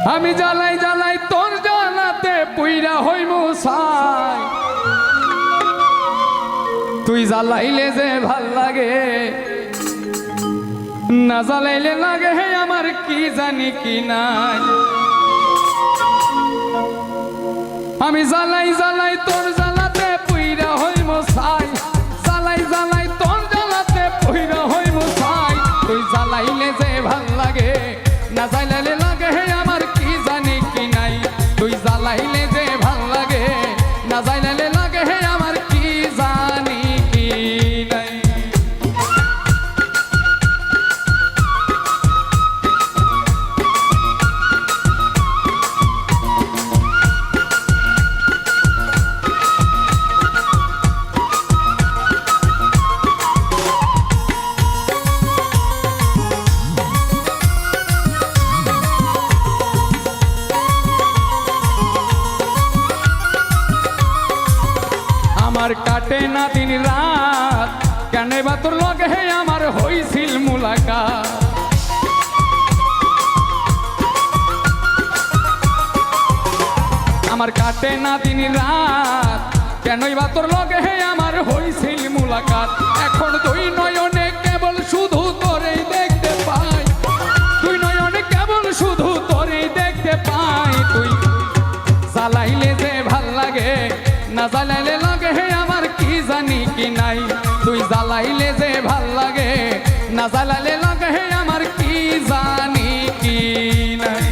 আমি জ্বালাই জ্বালাই তোর জ্বালাতে পুইরা হইমু ছাই তুই জ্বালাইলে যে ভাল লাগে না জ্বালাইলে লাগে হে আমার কি জানি কি নাই আমি জ্বালাই জ্বালাই তোর জ্বালাতে পুইরা হইমু ছাই জ্বালাই জ্বালাই তোর জ্বালাতে পুইরা হইমু ছাই তুই জ্বালাইলে যে ভাল লাগে না জ্বালাইলে লাগে হে আমার কি জানি কি নাই তুই জ্বালাইলে যে ভাল লাগে না জ্বালাইলে লাগে হে আমার কি জানি কি নাই আমার কাটে না দিন রাত কেন বা তোর লগে হে আমার হইছিল মুলাকাত আমার কাটে না দিন রাত কেন বা তোর লগে হে আমার হইছিল মুলাকাত এখন তুই নয়নে কেবল শুধু তোরেই দেখতে পাই তুই নয়নে কেবল শুধু তোরেই দেখতে পাই তুই জ্বালাইলে যে ভাল লাগে না জ্বালাইলে লাগে হে আমার কি জানি কি নাই তুই জ্বালাইলে যে ভাল লাগে না জ্বালাইলে লাগে হে আমার কি জানি কি নাই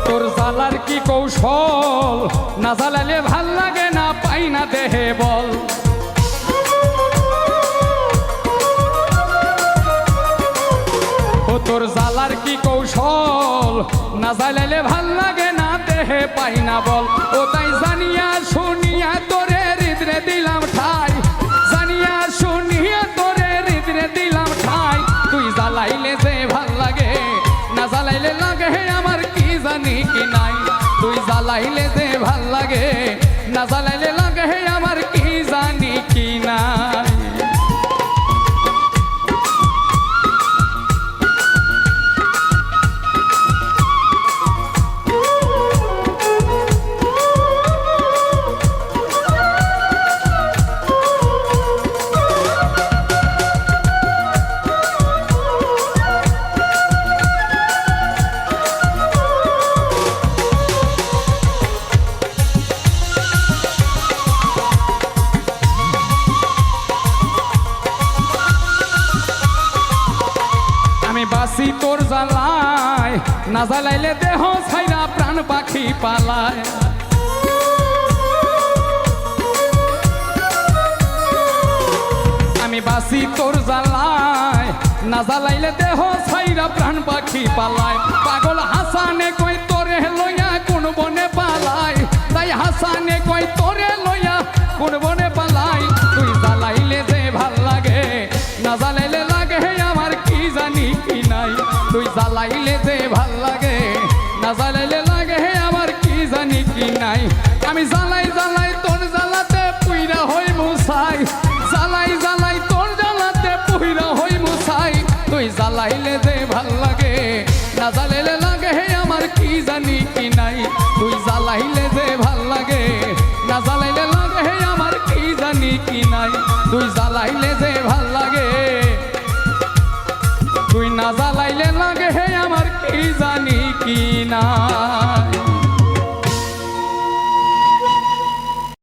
তোর জ্বালার কি কৌশল না জ্বালালে ভাল লাগে না পাই না দেহে বল ও তোর জ্বালার কি কৌশল না জ্বালালে ভাল লাগে না দেহে পাই না বল ও তাই জানিয়া শুনিয়া তোরে হৃদরে দিলাম ঠাই জানিয়া শুনিয়া তোরে হৃদরে দিলাম ঠাই তুই জ্বালাইলে যে ভাল লাগে না জ্বালাইলে লাগে হে আমার কি জানি কি নাই তুই জ্বালাইলে যে ভাল লাগে না জ্বালাইলে লাগে হে আমার কি জানি কি নাই বাসি তোর জ্বালায় না জ্বালাইলে দেহ ছাইরা প্রাণ পাখি পালায় আমি বাসি তোর জ্বালায় না জ্বালাইলে দেহ ছাইরা প্রাণ পাখি পালায় পাগল হাসানে কই তোরে লইয়া কোন বনে পালায় তাই হাসানে কই তোরে লইয়া কোন বনে পালায় তুই জ্বালাইলে যে ভাল লাগে না জ্বালাইলে লাগে আমার কি জানি কি নাই তুই জ্বালাইলে যে ভাল লাগে না জ্বালাইলে লাগে হে আমার কি জানি কি নাই আমি জ্বালাই জ্বালাই তোর জ্বালাতে পুইরা হই মুছাই জ্বালাই জ্বালাই তোর জ্বালাতে পুইরা হই মুছাই তুই জ্বালাইলে যে ভাল লাগে না জ্বালাইলে লাগে হে আমার কি জানি কি নাই তুই জ্বালাইলে যে ভাল লাগে না জ্বালাইলে লাগে হে আমার কি জানি কি নাই তুই জ্বালাইলে যে ভাল লাগে তুই না জ্বালাইলে লাগে হে আমার কি জানি কি না।